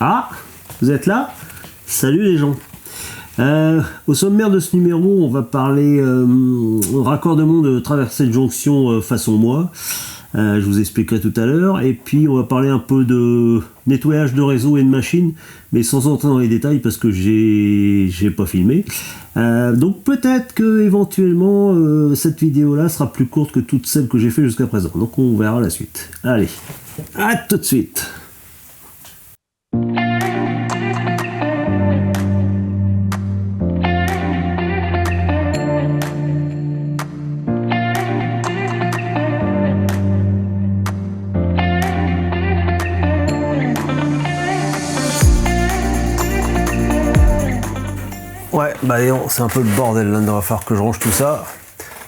Ah, vous êtes là? Salut les gens. Au sommaire de ce numéro, on va parler raccordement de traversée de jonction façon moi. Je vous expliquerai tout à l'heure. Et puis on va parler un peu de nettoyage de réseau et de machines, mais sans entrer dans les détails parce que j'ai pas filmé. Donc peut-être que éventuellement cette vidéo là sera plus courte que toutes celles que j'ai fait jusqu'à présent. Donc on verra la suite. Allez, à tout de suite. Ouais, bah c'est un peu le bordel là, il va falloir que je range tout ça.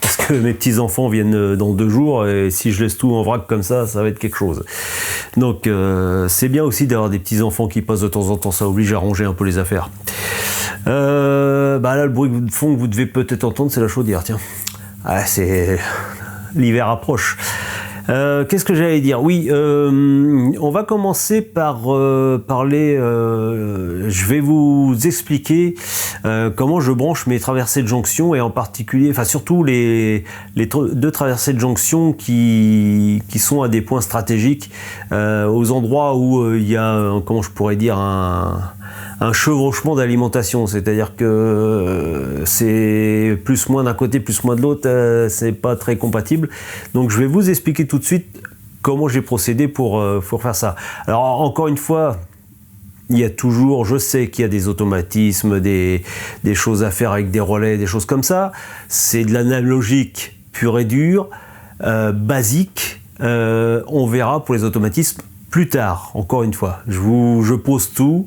Parce que mes petits-enfants viennent dans 2 jours et si je laisse tout en vrac comme ça va être quelque chose. Donc c'est bien aussi d'avoir des petits-enfants qui passent de temps en temps, ça oblige à ranger un peu les affaires. Bah là, le bruit de fond que vous devez peut-être entendre, c'est la chaudière, tiens. Ah, c'est... l'hiver approche. Qu'est-ce que j'allais dire? Oui, on va commencer par parler. Je vais vous expliquer comment je branche mes traversées de jonction et en particulier, enfin surtout les 2 traversées de jonction qui sont à des points stratégiques, aux endroits où il y a, comment je pourrais dire, un chevauchement d'alimentation, c'est-à-dire que c'est plus moins d'un côté, plus moins de l'autre, c'est pas très compatible. Donc je vais vous expliquer tout de suite comment j'ai procédé pour faire ça. Alors encore une fois, il y a toujours, je sais qu'il y a des automatismes, des choses à faire avec des relais, des choses comme ça. C'est de l'analogique pur et dur, basique. On verra pour les automatismes plus tard, encore une fois. Je pose tout.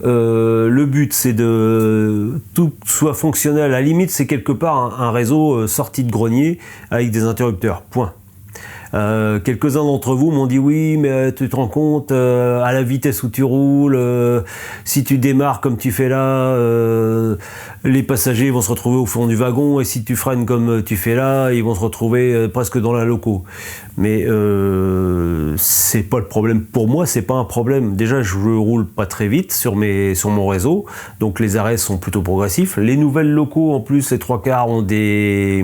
Le but c'est de tout soit fonctionnel, à la limite c'est quelque part un réseau sorti de grenier avec des interrupteurs, point. Quelques-uns d'entre vous m'ont dit oui mais tu te rends compte à la vitesse où tu roules, si tu démarres comme tu fais là, les passagers vont se retrouver au fond du wagon et si tu freines comme tu fais là, ils vont se retrouver presque dans la loco. Mais c'est pas le problème pour moi, c'est pas un problème. Déjà je roule pas très vite sur mon réseau, donc les arrêts sont plutôt progressifs. Les nouvelles locaux en plus, les 3/4 ont des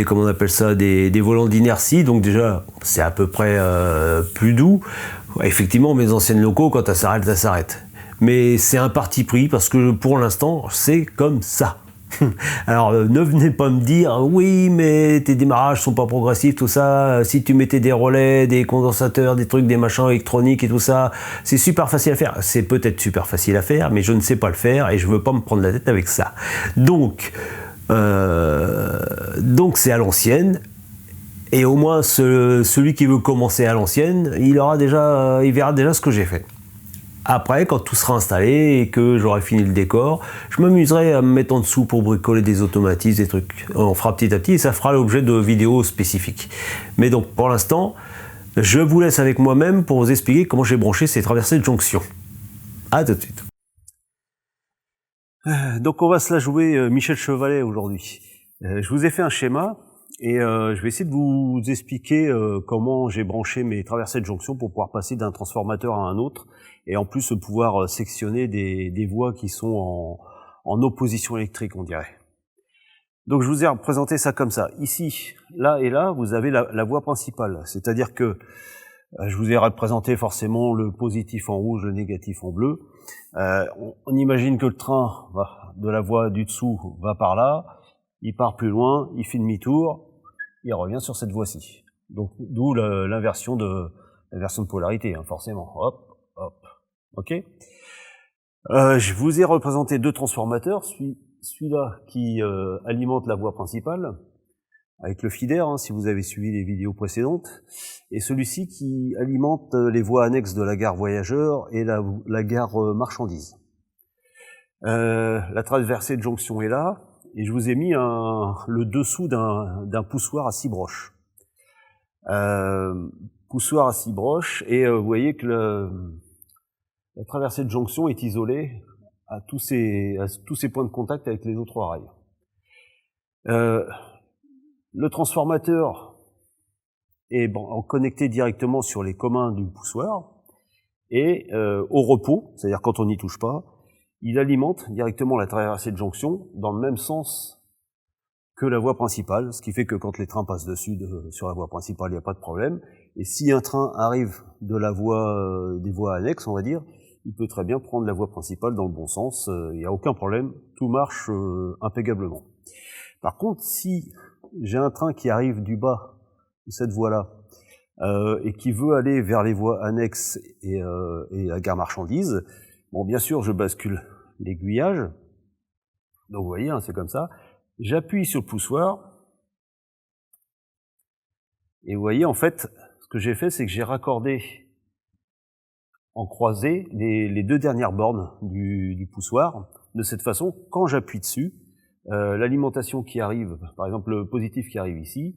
comment on appelle ça, des volants d'inertie, donc déjà c'est à peu près plus doux. Effectivement, mes anciennes locaux, quand ça s'arrête. Mais c'est un parti pris parce que pour l'instant c'est comme ça. Alors ne venez pas me dire oui mais tes démarrages sont pas progressifs, tout ça, si tu mettais des relais, des condensateurs, des trucs, des machins électroniques et tout ça, c'est super facile à faire. C'est peut-être super facile à faire, mais je ne sais pas le faire et je veux pas me prendre la tête avec ça. Donc c'est à l'ancienne, et au moins celui qui veut commencer à l'ancienne, il verra déjà ce que j'ai fait. Après, quand tout sera installé et que j'aurai fini le décor, je m'amuserai à me mettre en dessous pour bricoler des automatismes, des trucs. On fera petit à petit et ça fera l'objet de vidéos spécifiques. Mais donc pour l'instant, je vous laisse avec moi-même pour vous expliquer comment j'ai branché ces traversées de jonction. A tout de suite. Donc on va se la jouer Michel Chevalet aujourd'hui. Je vous ai fait un schéma et je vais essayer de vous expliquer comment j'ai branché mes traversées de jonction pour pouvoir passer d'un transformateur à un autre et en plus pouvoir sectionner des voies qui sont en opposition électrique, on dirait. Donc je vous ai représenté ça comme ça. Ici, là et là, vous avez la voie principale, c'est-à-dire que je vous ai représenté forcément le positif en rouge, le négatif en bleu. On imagine que le train de la voie du dessous va par là, il part plus loin, il fait demi-tour, il revient sur cette voie-ci. Donc d'où l'inversion de polarité, hein, forcément. Hop, hop. Ok. Je vous ai représenté 2 transformateurs, celui-là qui alimente la voie principale avec le feeder, hein, si vous avez suivi les vidéos précédentes, et celui-ci qui alimente les voies annexes de la gare voyageurs et la gare marchandises. La traversée de jonction est là, et je vous ai mis le dessous d'un poussoir à 6 broches. Poussoir à 6 broches, et vous voyez que la traversée de jonction est isolée à tous ces points de contact avec les autres rails. Le transformateur est connecté directement sur les communs du poussoir, et au repos, c'est-à-dire quand on n'y touche pas, il alimente directement la traversée de jonction dans le même sens que la voie principale, ce qui fait que quand les trains passent dessus sur la voie principale, il n'y a pas de problème. Et si un train arrive de la voie des voies annexes, on va dire, il peut très bien prendre la voie principale dans le bon sens, il n'y a aucun problème, tout marche impeccablement. Par contre, si j'ai un train qui arrive du bas de cette voie-là, et qui veut aller vers les voies annexes et la gare marchandise, bon, bien sûr, je bascule l'aiguillage, donc vous voyez, hein, c'est comme ça, j'appuie sur le poussoir, et vous voyez, en fait, ce que j'ai fait, c'est que j'ai raccordé en croisé les deux dernières bornes du poussoir. De cette façon, quand j'appuie dessus, l'alimentation qui arrive, par exemple le positif qui arrive ici,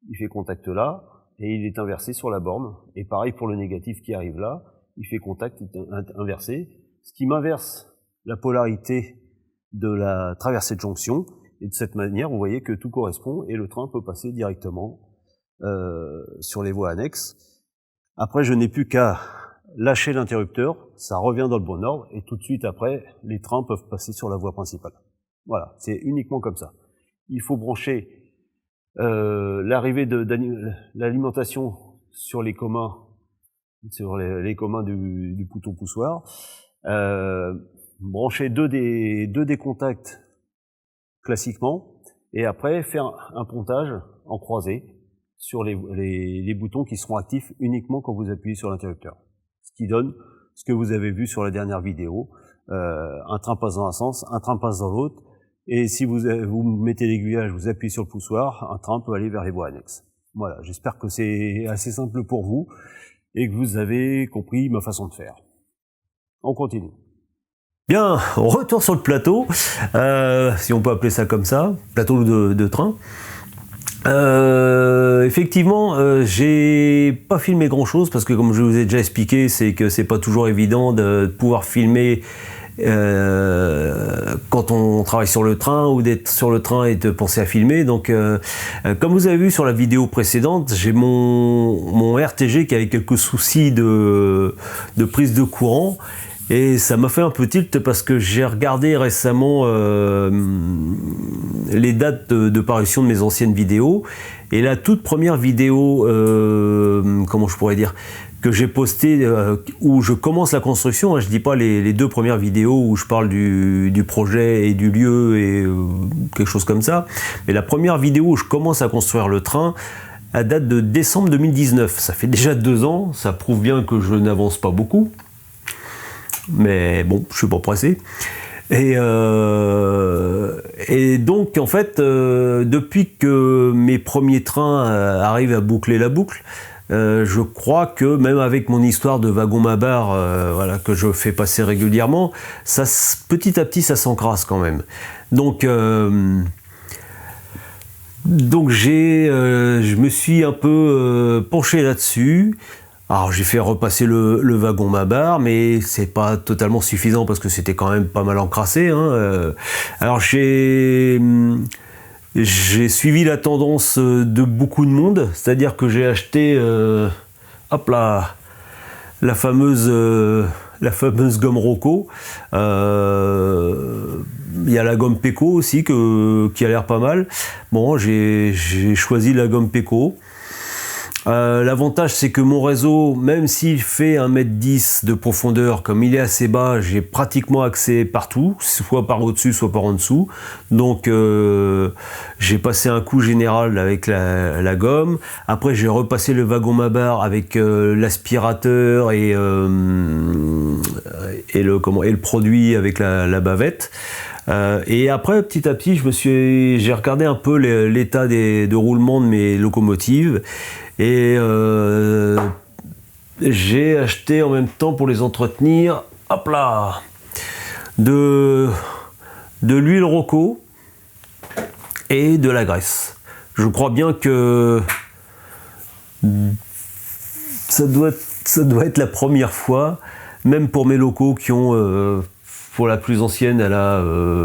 il fait contact là, et il est inversé sur la borne. Et pareil pour le négatif qui arrive là, il fait contact inversé, ce qui m'inverse la polarité de la traversée de jonction. Et de cette manière, vous voyez que tout correspond, et le train peut passer directement sur les voies annexes. Après, je n'ai plus qu'à lâcher l'interrupteur, ça revient dans le bon ordre, et tout de suite après, les trains peuvent passer sur la voie principale. Voilà, c'est uniquement comme ça. Il faut brancher l'arrivée de l'alimentation sur les communs, les communs du bouton poussoir, brancher deux des contacts classiquement, et après faire un pontage en croisé sur les boutons qui seront actifs uniquement quand vous appuyez sur l'interrupteur. Ce qui donne ce que vous avez vu sur la dernière vidéo, un train passe dans un sens, un train passe dans l'autre, et si vous mettez l'aiguillage, vous appuyez sur le poussoir, un train peut aller vers les voies annexes. Voilà, j'espère que c'est assez simple pour vous, et que vous avez compris ma façon de faire. On continue. Bien, on retourne sur le plateau, si on peut appeler ça comme ça, plateau de train. Effectivement, j'ai pas filmé grand chose parce que comme je vous ai déjà expliqué, c'est que c'est pas toujours évident de pouvoir filmer quand on travaille sur le train, ou d'être sur le train et de penser à filmer. Donc comme vous avez vu sur la vidéo précédente, j'ai mon RTG qui avait quelques soucis de prise de courant. Et ça m'a fait un peu tilt parce que j'ai regardé récemment les dates de parution de mes anciennes vidéos. Et la toute première vidéo, comment je pourrais dire, que j'ai postée, où je commence la construction, hein, je dis pas les deux premières vidéos où je parle du projet et du lieu et quelque chose comme ça. Mais la première vidéo où je commence à construire le train, à date de décembre 2019. Ça fait déjà 2 ans, ça prouve bien que je n'avance pas beaucoup. Mais bon, je suis pas pressé. Et donc, en fait, depuis que mes premiers trains arrivent à boucler la boucle, je crois que même avec mon histoire de wagon Mabar, voilà, que je fais passer régulièrement, ça, petit à petit, ça s'encrasse quand même. Donc je me suis un peu penché là-dessus. Alors j'ai fait repasser le wagon Mabar, mais c'est pas totalement suffisant parce que c'était quand même pas mal encrassé, hein. Alors j'ai suivi la tendance de beaucoup de monde, c'est-à-dire que j'ai acheté, hop là, la fameuse gomme Rocco. Il y a la gomme Peco aussi qui a l'air pas mal. Bon, j'ai choisi la gomme Peco. L'avantage, c'est que mon réseau, même s'il fait 1,10 m de profondeur, comme il est assez bas, j'ai pratiquement accès partout, soit par au-dessus, soit par en dessous. Donc j'ai passé un coup général avec la gomme. Après j'ai repassé le wagon Mabar avec l'aspirateur et le produit avec la bavette. Et après, petit à petit, j'ai regardé un peu l'état de roulement de mes locomotives, et j'ai acheté en même temps, pour les entretenir, hop là, de l'huile Rocco et de la graisse. Je crois bien que ça doit être la première fois, même pour mes locaux qui ont... pour la plus ancienne, elle a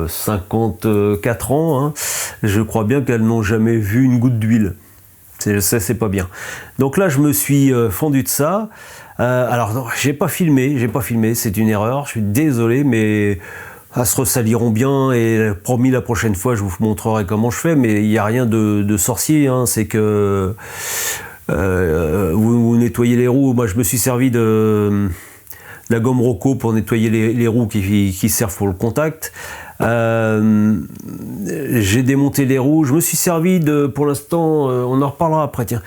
54 ans. Hein. Je crois bien qu'elles n'ont jamais vu une goutte d'huile. Je sais, c'est pas bien. Donc là, je me suis fendu de ça. Alors, j'ai pas filmé, c'est une erreur, je suis désolé, mais elles se ressaliront bien et promis la prochaine fois, je vous montrerai comment je fais, mais il n'y a rien de sorcier, hein, c'est que vous nettoyez les roues. Moi, je me suis servi de la gomme Rocco pour nettoyer les roues qui servent pour le contact. J'ai démonté les roues, je me suis servi pour l'instant, on en reparlera après, tiens.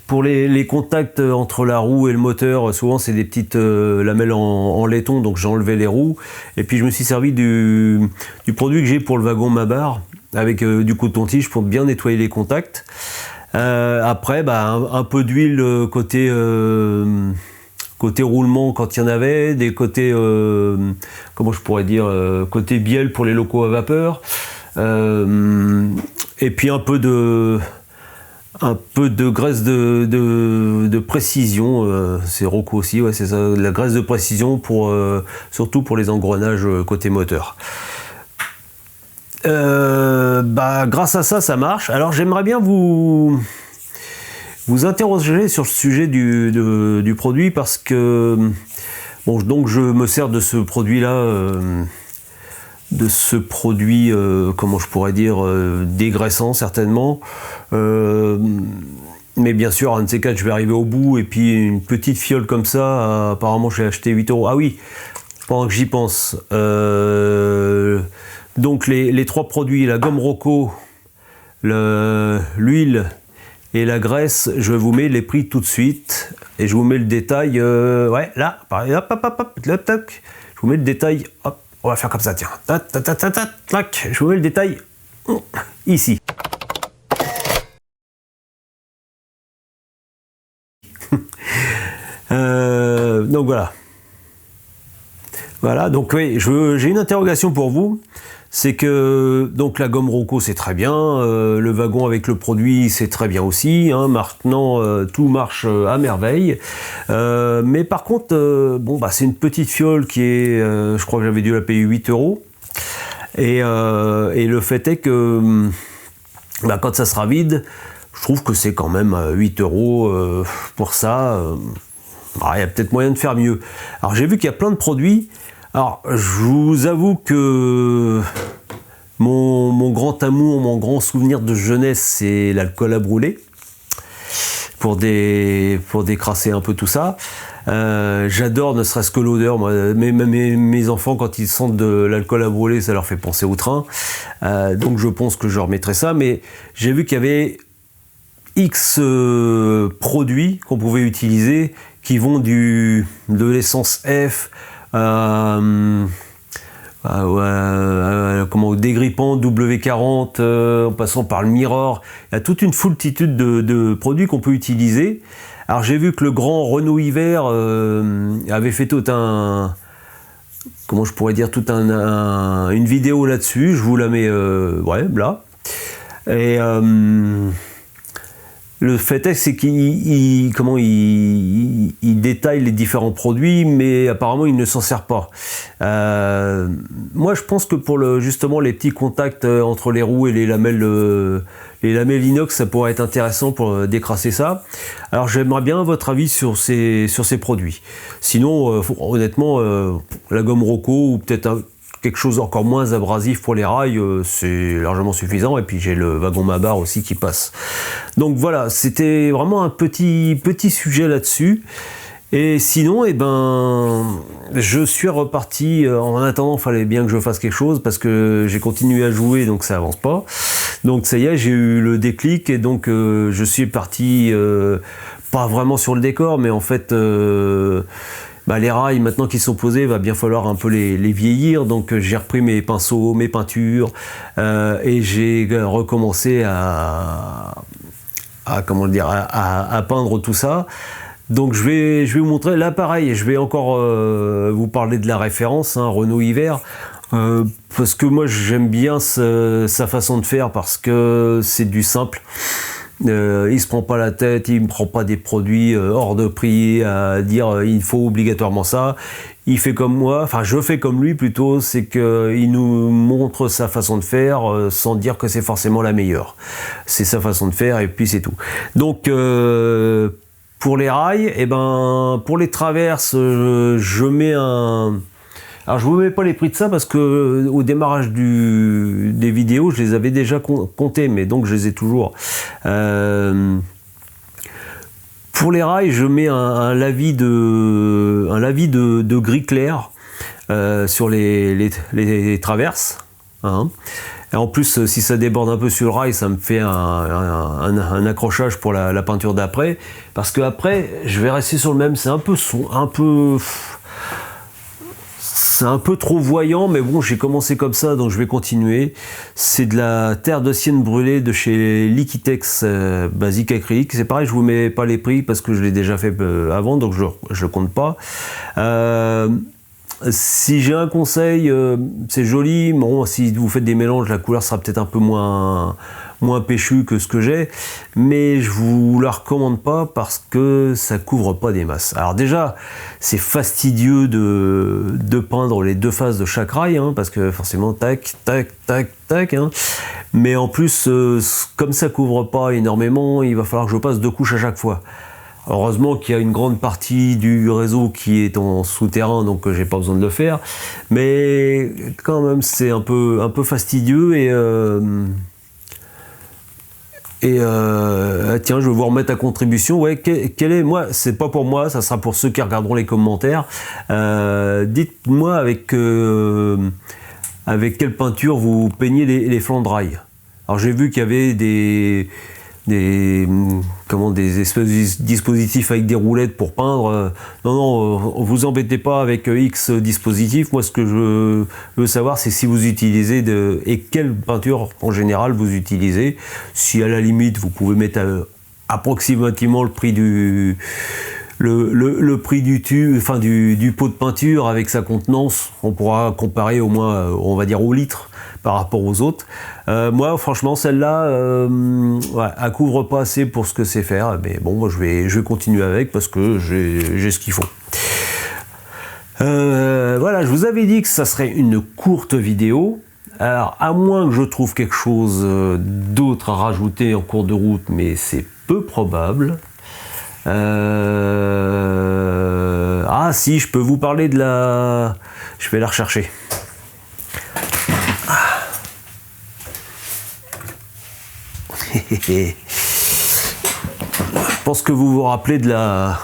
Pour les contacts entre la roue et le moteur, souvent c'est des petites lamelles en laiton, donc j'ai enlevé les roues. Et puis je me suis servi du produit que j'ai pour le wagon Mabar, avec du coton-tige pour bien nettoyer les contacts. Après, un peu d'huile côté roulement quand il y en avait, des côtés, comment je pourrais dire, côté bielle pour les locaux à vapeur. Et puis un peu de graisse de précision, c'est Rocco aussi, ouais, c'est ça, de la graisse de précision surtout pour les engrenages côté moteur. Grâce à ça, ça marche. Alors j'aimerais bien vous interroger sur le sujet du produit parce que bon, donc je me sers de ce produit-là. Comment je pourrais dire, dégraissant certainement, mais bien sûr un de ces quatre je vais arriver au bout, et puis une petite fiole comme ça, apparemment je l'ai acheté 8 €. Ah oui, pendant que j'y pense, donc les trois produits, la gomme Rocco, l'huile et la graisse, je vous mets les prix tout de suite et je vous mets le détail, ouais là, hop, je vous mets le détail, hop. On va faire comme ça, tiens. Je vous mets le détail ici. Donc voilà. Voilà, donc oui, j'ai une interrogation pour vous. C'est que donc la gomme Rocco c'est très bien, le wagon avec le produit c'est très bien aussi, hein, maintenant tout marche à merveille, mais par contre c'est une petite fiole qui est, je crois que j'avais dû la payer 8 €, et le fait est que quand ça sera vide, je trouve que c'est quand même 8 € pour ça. Il y a peut-être moyen de faire mieux. Alors j'ai vu qu'il y a plein de produits. Alors, je vous avoue que mon grand amour, mon grand souvenir de jeunesse, c'est l'alcool à brûler, pour décrasser un peu tout ça. J'adore ne serait-ce que l'odeur. Mes enfants, quand ils sentent de l'alcool à brûler, ça leur fait penser au train. Donc je pense que je remettrai ça. Mais j'ai vu qu'il y avait X produits qu'on pouvait utiliser qui vont de l'essence F, au dégrippant W40, en passant par le Mirror. Il y a toute une foultitude de produits qu'on peut utiliser. Alors j'ai vu que le grand Renault Hiver avait fait tout un, comment je pourrais dire, une vidéo là-dessus. Je vous la mets, là. Et le fait est, c'est qu'il détaille les différents produits, mais apparemment il ne s'en sert pas. Moi, je pense que pour justement les petits contacts entre les roues et les lamelles inox, ça pourrait être intéressant pour décrasser ça. Alors, j'aimerais bien votre avis sur ces produits. Sinon, honnêtement, la gomme Rocco ou peut-être quelque chose encore moins abrasif pour les rails, c'est largement suffisant. Et puis j'ai le wagon Mabar aussi qui passe. Donc voilà, c'était vraiment un petit sujet là-dessus. Et sinon, je suis reparti. En attendant, il fallait bien que je fasse quelque chose parce que j'ai continué à jouer, donc ça avance pas. Donc ça y est, j'ai eu le déclic et donc je suis parti, pas vraiment sur le décor, mais en fait... les rails maintenant qui sont posés, va bien falloir un peu les vieillir, donc j'ai repris mes pinceaux, mes peintures, et j'ai recommencé à peindre tout ça. Donc je vais vous montrer, là pareil, je vais encore vous parler de la référence, hein, Renault Hiver, parce que moi j'aime bien sa façon de faire, parce que c'est du simple. il se prend pas la tête, il ne prend pas des produits hors de prix à dire il faut obligatoirement ça. Il fait comme moi, enfin je fais comme lui plutôt, c'est qu'il nous montre sa façon de faire sans dire que c'est forcément la meilleure. C'est sa façon de faire et puis c'est tout. Donc pour les rails, et ben pour les traverses, je mets un... Alors je vous mets pas les prix de ça parce que au démarrage des vidéos, je les avais déjà comptés, mais donc je les ai toujours. Pour les rails, je mets un lavis de gris clair sur les traverses. Hein. Et en plus, si ça déborde un peu sur le rail, ça me fait un accrochage pour la peinture d'après. Parce que après, je vais rester sur le même. C'est un peu trop voyant, mais bon, j'ai commencé comme ça, donc je vais continuer. C'est de la terre de sienne brûlée de chez Liquitex Basique Acrylique. C'est pareil, je vous mets pas les prix parce que je l'ai déjà fait avant, donc je compte pas. Si j'ai un conseil, c'est joli. Bon, si vous faites des mélanges, la couleur sera peut-être un peu moins péchu que ce que j'ai, mais je vous la recommande pas parce que ça couvre pas des masses. Alors déjà, c'est fastidieux de peindre les deux faces de chaque rail, hein, parce que forcément, tac, tac, tac, tac. Hein. Mais en plus, comme ça couvre pas énormément, il va falloir que je passe 2 couches à chaque fois. Heureusement qu'il y a une grande partie du réseau qui est en souterrain, donc j'ai pas besoin de le faire. Mais quand même, c'est un peu fastidieux tiens, je vais vous remettre à contribution. Ouais, quel est, moi, c'est pas pour moi, ça sera pour ceux qui regarderont les commentaires. Dites-moi avec quelle peinture vous peignez les flancs de rail. Alors j'ai vu qu'il y avait des espèces de dispositifs avec des roulettes pour peindre. Non, vous embêtez pas avec X dispositifs. Moi, ce que je veux savoir, c'est si vous utilisez et quelle peinture en général vous utilisez. Si à la limite, vous pouvez mettre approximativement le prix du tube, enfin du pot de peinture avec sa contenance. On pourra comparer au moins, on va dire au litre par rapport aux autres. Moi, franchement, celle-là, elle couvre pas assez pour ce que c'est faire. Mais bon, moi, je vais continuer avec parce que j'ai ce qu'il faut. Voilà, je vous avais dit que ça serait une courte vidéo. Alors, à moins que je trouve quelque chose d'autre à rajouter en cours de route, mais c'est peu probable. Ah si, je peux vous parler de la... Je vais la rechercher. Je pense que vous vous rappelez de la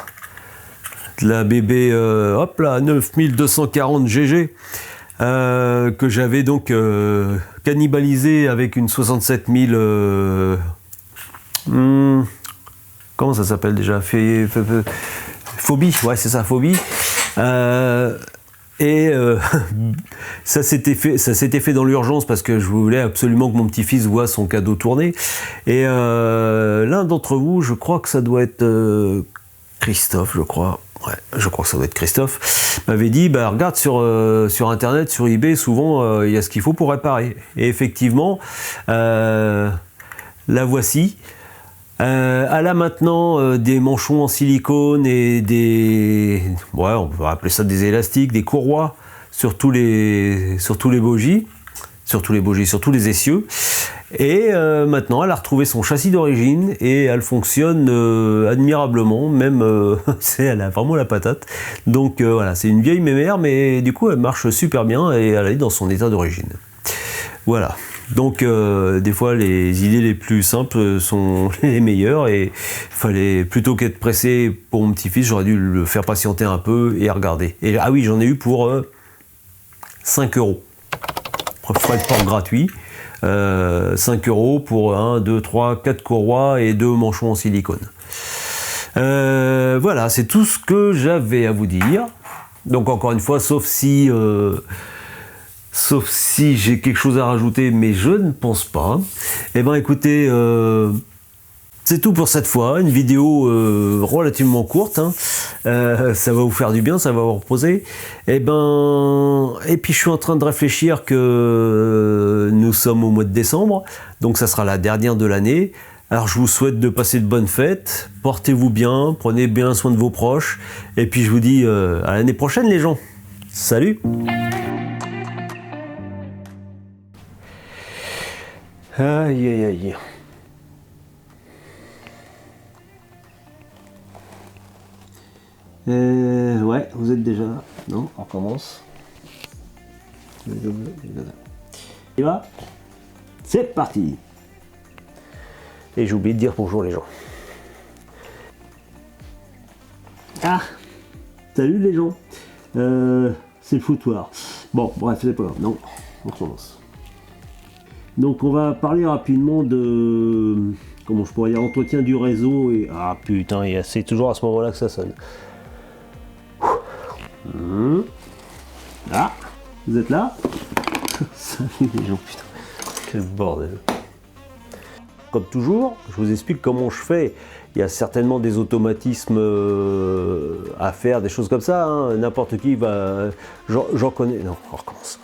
BB hop là, 9240 GG que j'avais donc cannibalisé avec une 67 000 comment ça s'appelle déjà, Phobie, ouais c'est ça, Phobie. Ça s'était fait dans l'urgence parce que je voulais absolument que mon petit-fils voit son cadeau tourner. Et l'un d'entre vous, je crois que ça doit être Christophe, je crois. Ouais, je crois que ça doit être Christophe. M'avait dit, bah regarde sur internet, sur eBay, souvent il y a ce qu'il faut pour réparer. Et effectivement, la voici. Elle a maintenant des manchons en silicone et ouais, on peut appeler ça des élastiques, des courroies sur tous les bogies, sur tous les essieux. Et maintenant, elle a retrouvé son châssis d'origine et elle fonctionne admirablement, même elle a vraiment la patate. Donc voilà, c'est une vieille mémère, mais du coup, elle marche super bien et elle est dans son état d'origine. Voilà. Donc des fois les idées les plus simples sont les meilleures et fallait, plutôt qu'être pressé pour mon petit-fils, j'aurais dû le faire patienter un peu et regarder. Et ah oui, j'en ai eu pour 5 €. Frais de port gratuit. 5 € pour 1, 2, 3, 4 courroies et 2 manchons en silicone. Voilà, c'est tout ce que j'avais à vous dire. Donc encore une fois, sauf si j'ai quelque chose à rajouter, mais je ne pense pas. Eh ben écoutez, c'est tout pour cette fois. Une vidéo relativement courte. Hein. Ça va vous faire du bien, ça va vous reposer. Et puis je suis en train de réfléchir que nous sommes au mois de décembre, donc ça sera la dernière de l'année. Alors je vous souhaite de passer de bonnes fêtes, portez-vous bien, prenez bien soin de vos proches, et puis je vous dis à l'année prochaine les gens. Salut! Aïe aïe aïe. Ouais, vous êtes déjà là. Non, on recommence. Et va. C'est parti. Et j'ai oublié de dire bonjour les gens. Ah, salut les gens. C'est le foutoir. Bon, bref, c'est pas grave. Non, on recommence. Donc on va parler rapidement de, comment je pourrais dire, entretien du réseau et... Ah putain, c'est toujours à ce moment-là que ça sonne. Ah, vous êtes là? Salut les gens, putain, quel bordel. Comme toujours, je vous explique comment je fais. Il y a certainement des automatismes à faire, des choses comme ça. Hein. N'importe qui va... J'en connais... Non, on recommence.